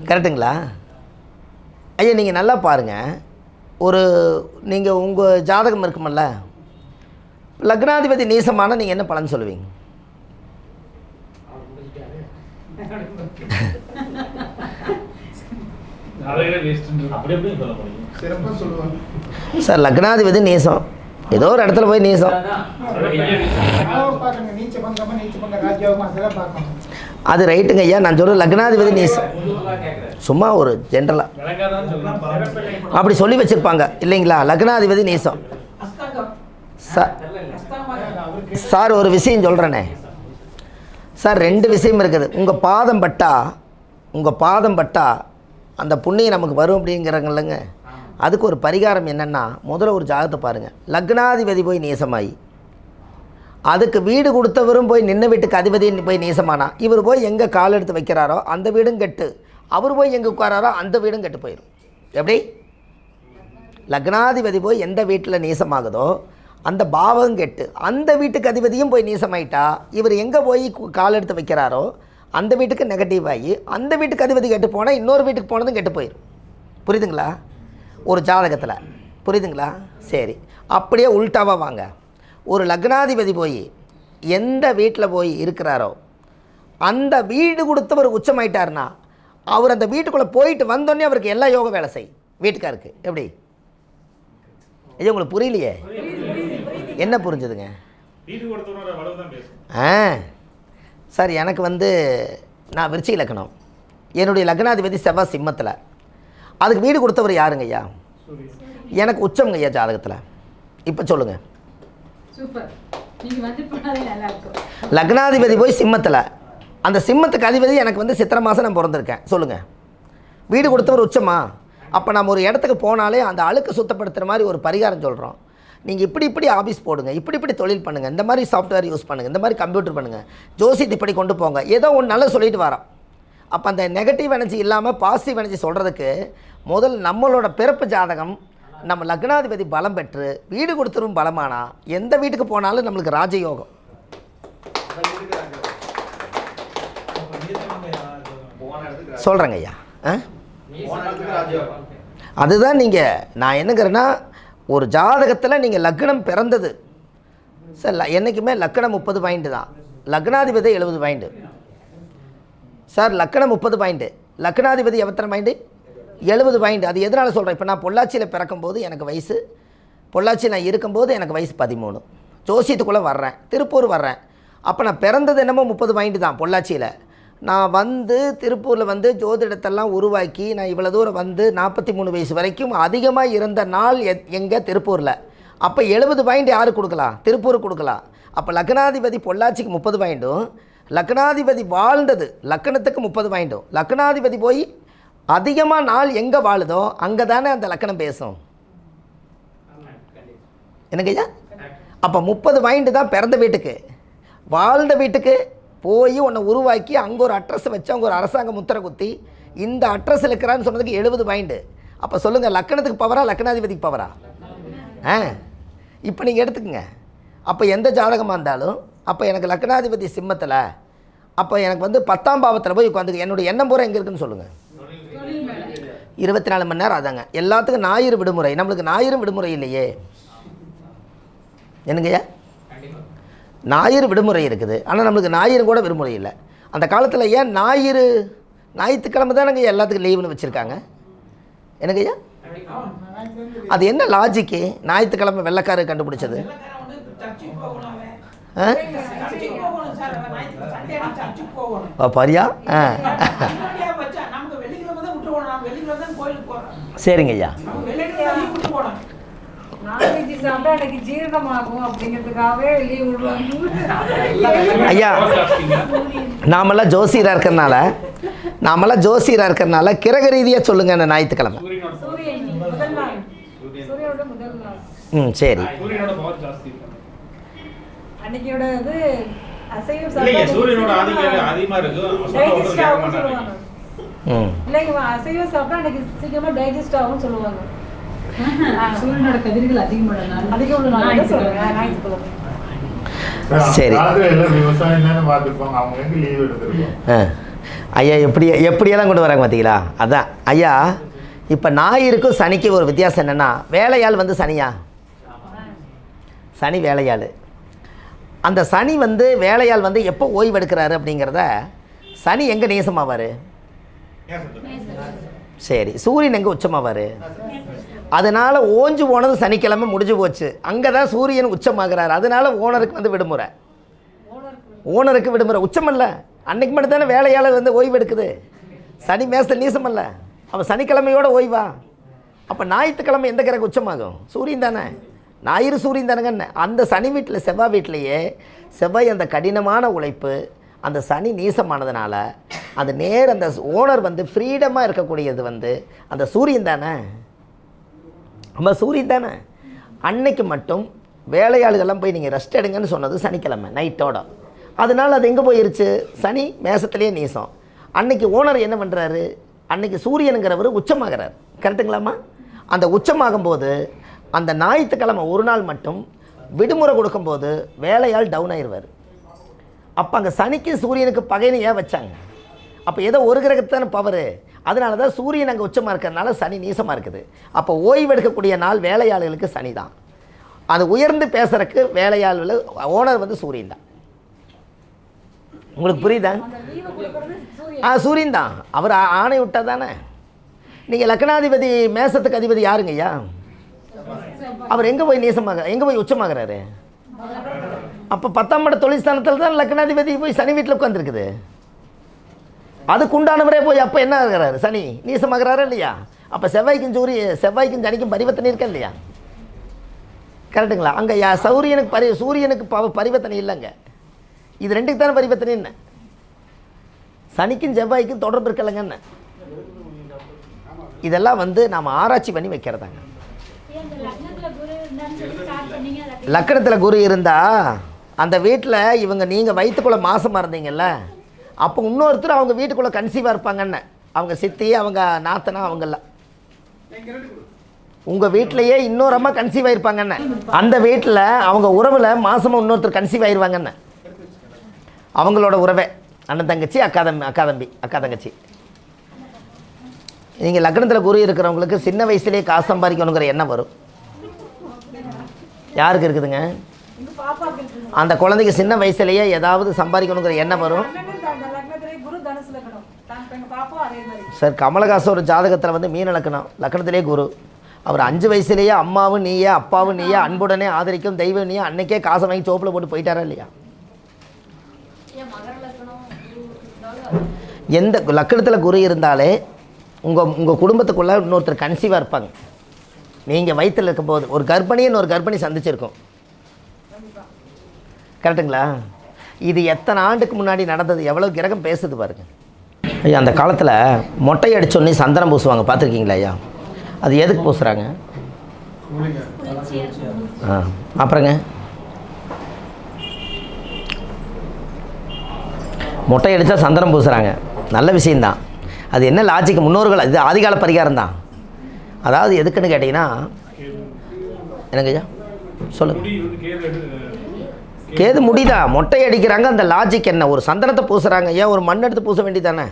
கரெக்டுங்களா ஐயா? நீங்கள் நல்லா பாருங்கள், நீங்கள் உங்கள் ஜாதகம் இருக்குமல்ல, லக்னாதிபதி நீசமான நீங்கள் என்ன பலன் சொல்லுவீங்க? சார் லக்னாதிபதி நீசம், ஏதோ ஒரு இடத்துல போய் நீசம், அது ரைட்டுங்க ஐயா. நான் சொல்கிறேன் லக்னாதிபதி நீசம் சும்மா ஒரு ஜென்ரலாக அப்படி சொல்லி வச்சுருப்பாங்க இல்லைங்களா? லக்னாதிபதி நீசம். சார் ஒரு விஷயம் சொல்கிறேனே சார், 2 விஷயம் இருக்குது. உங்கள் பாதம் பட்டா அந்த புண்ணியம் நமக்கு வரும் அப்படிங்கிறாங்கல்லங்க. அதுக்கு ஒரு பரிகாரம் என்னென்னா, முதல்ல ஒரு ஜாதகத்தை பாருங்கள். லக்னாதிபதி போய் நீசமாயி, அதுக்கு வீடு கொடுத்தவரும் போய் நின்ன வீட்டுக்கு அதிபதி போய் நீசமானா, இவர் போய் எங்கே கால் எடுத்து வைக்கிறாரோ அந்த வீடும் கெட்டு, அவர் போய் எங்கே உட்காராரோ அந்த வீடும் கெட்டு போயிடும். எப்படி? லக்னாதிபதி போய் எந்த வீட்டில் நீசமாகுதோ அந்த பாவம் கெட்டு, அந்த வீட்டுக்கு அதிபதியும் போய் நீசமாயிட்டா, இவர் எங்கே போய் கால் எடுத்து வைக்கிறாரோ அந்த வீட்டுக்கு நெகட்டிவ் ஆகி, அந்த வீட்டுக்கு அதிபதி கெட்டு போனால் இன்னொரு வீட்டுக்கு போனதும் கெட்டு போயிடும். புரியுதுங்களா? ஒரு ஜாதகத்தில் புரியுதுங்களா? சரி, அப்படியே உள்டாவாக வாங்க. ஒரு லக்னாதிபதி போய் எந்த வீட்டில் போய் இருக்கிறாரோ அந்த வீடு கொடுத்தவர் உச்சமாயிட்டார்னா, அவர் அந்த வீட்டுக்குள்ளே போயிட்டு வந்தோடனே அவருக்கு எல்லா யோக வேலை செய்யும் வீட்டுக்காருக்கு. எப்படி? இது உங்களுக்கு புரியலையே? என்ன புரிஞ்சுதுங்க? சார் எனக்கு நான் விருச்சிக லக்னம், என்னுடைய லக்னாதிபதி செவ்வாய் சிம்மத்தில், அதுக்கு வீடு கொடுத்தவர் யாருங்க ஐயா? எனக்கு உச்சம்ங்க ஐயா ஜாதகத்தில். இப்போ சொல்லுங்கள். லக்னாதிபதி போய் சிம்மத்தில், அந்த சிம்மத்துக்கு அதிபதி எனக்கு சித்திரை மாதம் நான் பிறந்திருக்கேன். சொல்லுங்கள், வீடு கொடுத்தவர் உச்சமா? அப்போ நம்ம ஒரு இடத்துக்கு போனாலே அந்த அழுக்கு சுத்தப்படுத்துகிற மாதிரி ஒரு பரிகாரம் சொல்கிறோம். நீங்கள் இப்படி ஆஃபீஸ் போடுங்க, இப்படி தொழில் பண்ணுங்கள், இந்த மாதிரி சாஃப்ட்வேர் யூஸ் பண்ணுங்கள், இந்த மாதிரி கம்ப்யூட்டர் பண்ணுங்கள், ஜோசியத்தை இப்படி கொண்டு போங்க, ஏதோ ஒன்று நல்லா சொல்லிட்டு வரோம். அப்போ அந்த நெகட்டிவ் எனர்ஜி இல்லாமல் பாசிட்டிவ் எனர்ஜி சொல்கிறதுக்கு முதல் நம்மளோட பிறப்பு ஜாதகம், நம்ம லக்னாதிபதி பலம் பெற்று வீடு கொடுத்துரும் பலமானா எந்த வீட்டுக்கு போனாலும் நம்மளுக்கு ராஜயோகம். சொல்கிறேங்க ஐயா. அதுதான் நான் என்னங்கிறேன்னா, ஒரு ஜாதகத்தில் நீங்கள் லக்னம் பிறந்தது சார், என்றைக்குமே லக்னம் 30 பாயிண்ட்டு தான், லக்னாதிபதி 70 பாயிண்ட்டு சார். லக்னம் 30 பாயிண்ட்டு, லக்னாதிபதி எத்தனை பாயிண்ட்டு? 70 பாயிண்ட். அது எதனால் சொல்கிறேன்? இப்போ நான் பொள்ளாச்சியில் பிறக்கும்போது எனக்கு வயசு, பொள்ளாச்சி நான் இருக்கும்போது எனக்கு வயசு 13, ஜோசியத்துக்குள்ளே வர்றேன், திருப்பூர் வர்றேன். அப்போ நான் பிறந்தது என்னமோ 30 பாயிண்ட்டு தான் பொள்ளாச்சியில். நான் திருப்பூரில் ஜோதிடத்தெல்லாம் உருவாக்கி நான் இவ்வளோ தூரம் 43 வயசு வரைக்கும் அதிகமாக இருந்த நாள் எங்கே? திருப்பூரில். அப்போ 70 பாயிண்ட் யாருக்கு கொடுக்கலாம்? திருப்பூருக்கு கொடுக்கலாம். அப்போ லக்னாதிபதி பொள்ளாச்சிக்கு 30 பாயிண்ட்டும், லக்னாதிபதி வாழ்ந்தது லக்னத்துக்கு 30 பாயிண்ட்டும். லக்னாதிபதி போய் அதிகமாக நாள் எங்கே வாழுதோ அங்கே தானே அந்த லக்னம் பேசும். எனக்கு ஐயா அப்போ 30 பாயிண்ட்டு தான் பிறந்த வீட்டுக்கு. வாழ்ந்த வீட்டுக்கு போய் உன்னை உருவாக்கி அங்கே ஒரு அட்ரஸ் வச்சு அவங்க ஒரு அரசாங்க முத்திரை குத்தி இந்த அட்ரஸில் இருக்கிறான்னு சொன்னதுக்கு 70 பாயிண்ட்டு. அப்போ சொல்லுங்கள், லக்னத்துக்கு பவரா லக்னாதிபதிக்கு பவரா? இப்போ நீங்கள் எடுத்துக்கங்க. அப்போ எந்த ஜாதகமாக இருந்தாலும், அப்போ எனக்கு லக்னாதிபதி சிம்மத்தில், அப்போ எனக்கு 10ஆம் பாவத்தில் போய் உட்காந்து என்னுடைய எண்ணம் பூரா எங்கே இருக்குன்னு சொல்லுங்கள். 24 மணி நேரம். அதாங்க எல்லாத்துக்கும் ஞாயிறு விடுமுறை, நம்மளுக்கு ஞாயிறு விடுமுறை இல்லையே. என்னங்கய்யா? ஞாயிறு விடுமுறை இருக்குது, ஆனால் நம்மளுக்கு ஞாயிறு கூட விடுமுறை இல்லை. அந்த காலத்தில் ஏன் ஞாயிற்றுக்கிழமை தானங்க எல்லாத்துக்கும் லீவுன்னு வச்சுருக்காங்க. என்னங்கய்யா? அது என்ன லாஜிக்கு? ஞாயிற்றுக்கிழமை வெள்ளைக்காரு கண்டுபிடிச்சது. பரியா? சரிங்க ஐயா. ஐயா நாமெல்லாம் ஜோசியராக இருக்கிறனால கிரக ரீதியாக சொல்லுங்க. அந்த ஞாயிற்றுக்கிழமை சரி. சரி ஐயா எப்படியெல்லாம் கொண்டு வராங்க பார்த்தீங்களா? அதான் ஐயா, இப்போ ஞாயிறுக்கும் சனிக்கு ஒரு வித்தியாசம் என்னென்னா, வேலையாள் வந்து சனியா, சனி வேலையாள். அந்த சனி வந்து வேலையாள் வந்து எப்போ ஓய்வு எடுக்கிறாரு அப்படிங்கிறத, சனி எங்கே நேசமாவார்? சரி, சூரியன் எங்கே உச்சமாவார்? அதனால் ஓஞ்சு போனது சனிக்கிழமை முடிஞ்சு போச்சு. அங்கே தான் சூரியன் உச்சமாகிறார். அதனால் ஓனருக்கு வந்து விடுமுறை, ஓனருக்கு விடுமுறை. உச்சமல்ல, அன்னைக்கு மட்டும் தானே வேலையால் வந்து ஓய்வு எடுக்குது. சனி மேசத்தில் நீசமல்ல, அப்போ சனிக்கிழமையோட ஓய்வா? அப்போ ஞாயிற்றுக்கிழமை எந்த கிரகம் உச்சமாகும்? சூரியன் தானே, ஞாயிறு சூரியன் தானேங்க. அந்த சனி வீட்டில், செவ்வாய் வீட்டிலையே செவ்வாய் அந்த கடினமான உழைப்பு, அந்த சனி நீசமானதுனால அந்த அந்த ஓனர் வந்து ஃப்ரீடமாக இருக்கக்கூடியது வந்து அந்த சூரியன் தானே, நம்ம சூரியன் தானே. அன்னைக்கு மட்டும் வேலையாளுகள்லாம் போய் நீங்கள் ரெஸ்ட் எடுங்கன்னு சொன்னது சனிக்கிழமை நைட்டோட. அதனால் அது எங்கே போயிருச்சு? சனி மேசத்துலேயே நீசம். அன்னைக்கு ஓனர் என்ன பண்ணுறாரு? அன்னைக்கு சூரியனுங்கிறவர் உச்சமாகிறார். கரெக்டுங்களாம்மா? அந்த உச்சமாகும்போது அந்த ஞாயிற்றுக்கிழமை ஒரு நாள் மட்டும் விடுமுறை கொடுக்கும்போது வேலையால் டவுன் ஆயிடுவார். அப்போ அங்கே சனிக்கு சூரியனுக்கு பகைன்னு ஏன் வச்சாங்க? அப்போ ஏதோ ஒரு கிரகத்தான பவர். அதனால தான் சூரியன் அங்கே உச்சமாக இருக்கிறதுனால சனி நீசமாக இருக்குது. அப்போ ஓய்வு எடுக்கக்கூடிய நாள் வேலையாளுகளுக்கு சனி தான். அது உயர்ந்து பேசுறதுக்கு வேலையாளு ஓனர் வந்து சூரியன் தான். உங்களுக்கு புரியுதா? சூரியன் தான். அவர் ஆணை விட்டா தானே. நீங்கள் லக்னாதிபதி மேசத்துக்கு அதிபதி யாருங்க ஐயா? அவர் எங்கே போய் நீசமாக, எங்கே போய் உச்சமாகிறாரு? அப்போ 10ஆம் இட தொழில் ஸ்தானத்தில் தான் லக்னாதிபதி போய் சனி வீட்டில் உட்காந்துருக்குது. அதுக்கு உண்டானவரே போய் அப்போ என்ன ஆகிறாரு? சனி நீசமாகிறாரா இல்லையா? அப்போ செவ்வாய்க்கும் சனிக்கும் பரிவர்த்தனை இருக்கா இல்லையா? கரெக்டுங்களா? அங்கே சூரியனுக்கு பரிவர்த்தனை இல்லைங்க. இது ரெண்டுக்கு தானே பரிவர்த்தனை. என்ன சனிக்கும் செவ்வாய்க்கும் தொடர்பு இருக்கலைங்க. என்ன இதெல்லாம் வந்து நாம் ஆராய்ச்சி பண்ணி வைக்கிறதாங்க. லக்கணத்தில் குரு இருந்தால் அந்த வீட்டில் இவங்க நீங்கள் வயிற்றுக்குள்ளே மாசமாக இருந்தீங்கல்ல, அப்போ இன்னொருத்தர் அவங்க வீட்டுக்குள்ளே கன்சீவாக இருப்பாங்கன்னு, அவங்க சித்தி, அவங்க நாத்தனா, அவங்கெல்லாம் உங்கள் வீட்டிலையே இன்னொரு அம்மா கன்சீவ் ஆகிருப்பாங்கன்னு, அந்த வீட்டில் அவங்க உறவில் மாதமாக இன்னொருத்தர் கன்சீவ் ஆகிருவாங்கன்னு, அவங்களோட உறவை அண்ணன் தங்கச்சி, அக்கா தங்கச்சி. நீங்கள் லக்னத்தில் குரு இருக்கிறவங்களுக்கு சின்ன வயசுலேயே காசு சம்பாதிக்கணுங்கிற எண்ணம் வரும். யாருக்கு இருக்குதுங்க? அந்த குழந்தைக்கு சின்ன வயசுலேயே ஏதாவது சம்பாதிக்கணுங்கிற எண்ணம் வரும். சார், கமலஹாசன் ஒரு ஜாதகத்தில் வந்து மீன லக்கணத்திலே குரு. அவர் 5 வயசுலேயே அம்மாவும் நீயே, அப்பாவும் நீயே, அன்புடனே ஆதரிக்கும் தெய்வம் நீயே, அன்னைக்கே காசை வாங்கி சோப்பில் போட்டு போயிட்டாரா இல்லையா? எந்த லக்கணத்தில் குரு இருந்தாலே உங்கள் குடும்பத்துக்குள்ளே இன்னொருத்தர் கன்சீவாக இருப்பாங்க. நீங்கள் வயிற்றில் இருக்கும்போது ஒரு கர்ப்பிணி சந்திச்சிருக்கோம். கரெக்டுங்களா? இது எத்தனை ஆண்டுக்கு முன்னாடி நடந்தது, எவ்வளோ கிரகம் பேசுது பாருங்க. ஐயா, அந்த காலத்தில் மொட்டை அடிச்சோன்னே சந்தனம் பூசுவாங்க, பார்த்துருக்கீங்களா ஐயா? அது எதுக்கு பூசுகிறாங்க? அப்புறங்க மொட்டை அடித்தா சந்தனம் பூசுகிறாங்க, நல்ல விஷயந்தான். அது என்ன லாஜிக்? முன்னோர்கள் இது ஆதிகால பரிகாரம் தான். அதாவது எதுக்குன்னு கேட்டிங்கன்னா, எனக்கு ஐயா சொல்லுங்கள். கேது முடிதான் மொட்டை அடிக்கிறாங்க, அந்த லாஜிக் என்ன? ஒரு சந்தனத்தை பூசுகிறாங்க, ஏன் ஒரு மண் எடுத்து பூச வேண்டியதானே?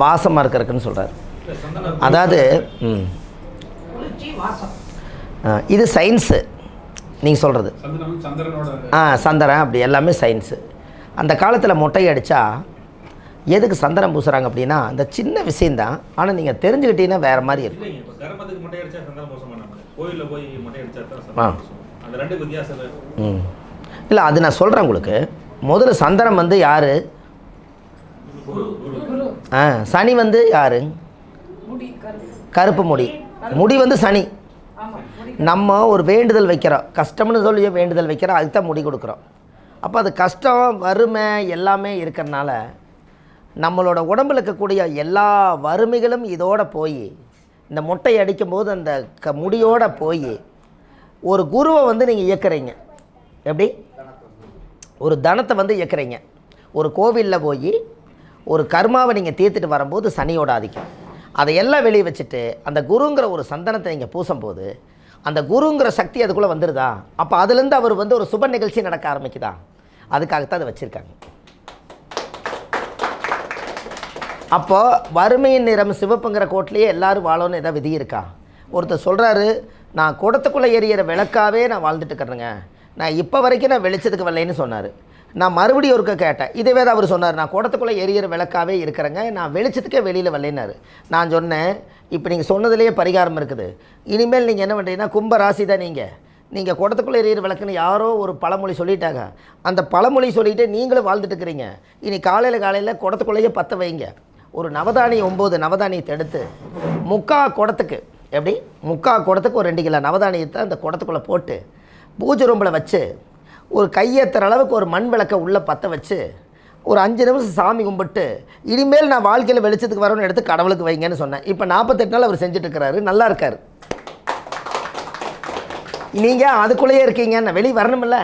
வாசமாக இருக்கிறதுக்குன்னு சொல்கிறார். அதாவது இது சயின்ஸு நீங்கள் சொல்கிறது. சந்திரன் அப்படி எல்லாமே சயின்ஸு. அந்த காலத்தில் மொட்டை அடித்தா எதுக்கு சந்தனம் பூசுகிறாங்க அப்படின்னா, அந்த சின்ன விஷயந்தான். ஆனால் நீங்கள் தெரிஞ்சுக்கிட்டீங்கன்னா வேறு மாதிரி இருக்கும். இல்லை, அது நான் சொல்கிறேன் உங்களுக்கு. முதல்ல சந்தனம் வந்து யார்? சனி வந்து யார்? கருப்பு முடி வந்து சனி. நம்ம ஒரு வேண்டுதல் வைக்கிறோம், கஷ்டம்னு சொல்லி வேண்டுதல் வைக்கிறோம், அதுக்கு தான் முடி கொடுக்குறோம். அப்போ அது கஷ்டம், வறுமை எல்லாமே இருக்கிறனால நம்மளோட உடம்பில் இருக்கக்கூடிய எல்லா வறுமைகளும் இதோட போய் இந்த மொட்டை அடிக்கும்போது அந்த முடியோடு போய் ஒரு குருவை வந்து நீங்கள் இயக்குறீங்க. எப்படி? ஒரு தனத்தை வந்து இயக்குறீங்க. ஒரு கோவிலில் போய் ஒரு கர்மாவை நீங்கள் தீர்த்துட்டு வரும்போது சனியோட ஆதிக்கம், அதையெல்லாம் வெளியே வச்சுட்டு அந்த குருங்கிற ஒரு சந்தனத்தை நீங்கள் பூசும்போது அந்த குருங்கிற சக்தி அதுக்குள்ளே வந்துடுதா? அப்போ அதுலேருந்து அவர் வந்து ஒரு சுப நிகழ்ச்சி நடக்க ஆரம்பிக்குதா? அதுக்காகத்தான் அதை வச்சுருக்காங்க. அப்போது வறுமையின் நிறம் சிவப்புங்கிற கோட்டிலேயே எல்லோரும் வாழணும்னு எதாவது விதி இருக்கா? ஒருத்தர் சொல்கிறாரு, நான் குடத்துக்குள்ளே எரியிற விளக்காவே நான் வாழ்ந்துட்டு இருக்கிறேங்க, நான் இப்போ வரைக்கும் நான் வெளிச்சத்துக்கு வரலைன்னு சொன்னார். நான் மறுபடியும் ஒருக்க கேட்டேன், இதுவே தான் அவர் சொன்னார், நான் குடத்துக்குள்ளே எரியிற விளக்காவே இருக்கிறேங்க, நான் வெளிச்சத்துக்கே வெளியில் வரலைன்னாரு. நான் சொன்னேன், இப்போ நீங்கள் சொன்னதுலேயே பரிகாரம் இருக்குது. இனிமேல் நீங்கள் என்ன பண்ணுறீங்கன்னா, கும்ப ராசி தான் நீங்கள் குடத்துக்குள்ளே எரியிற விளக்குன்னு யாரோ ஒரு பழமொழி சொல்லிட்டாங்க. அந்த பழமொழி சொல்லிவிட்டு நீங்களும் வாழ்ந்துட்டு இருக்கிறீங்க. இனி காலையில் குடத்துக்குள்ளேயே பற்ற வைங்க. ஒரு நவதானியம் 9 நவதானியத்தை எடுத்து முக்கால் குடத்துக்கு ஒரு 2 கிலோ நவதானியத்தை அந்த குடத்துக்குள்ளே போட்டு பூஜை ரூமில் வச்சு ஒரு கையேற்றுற அளவுக்கு ஒரு மண் விளக்கை உள்ளே பற்ற வச்சு ஒரு 5 நிமிஷம் சாமி கும்பிட்டு இனிமேல் நான் வாழ்க்கையில் வெளிச்சத்துக்கு வரணும்னு எடுத்து கடவுளுக்கு வைங்கன்னு சொன்னேன். இப்போ 48 நாள் அவர் செஞ்சுட்ருக்கிறாரு, நல்லா இருக்கார். நீங்கள் அதுக்குள்ளேயே இருக்கீங்க, நான் வெளியே வரணுமில்ல.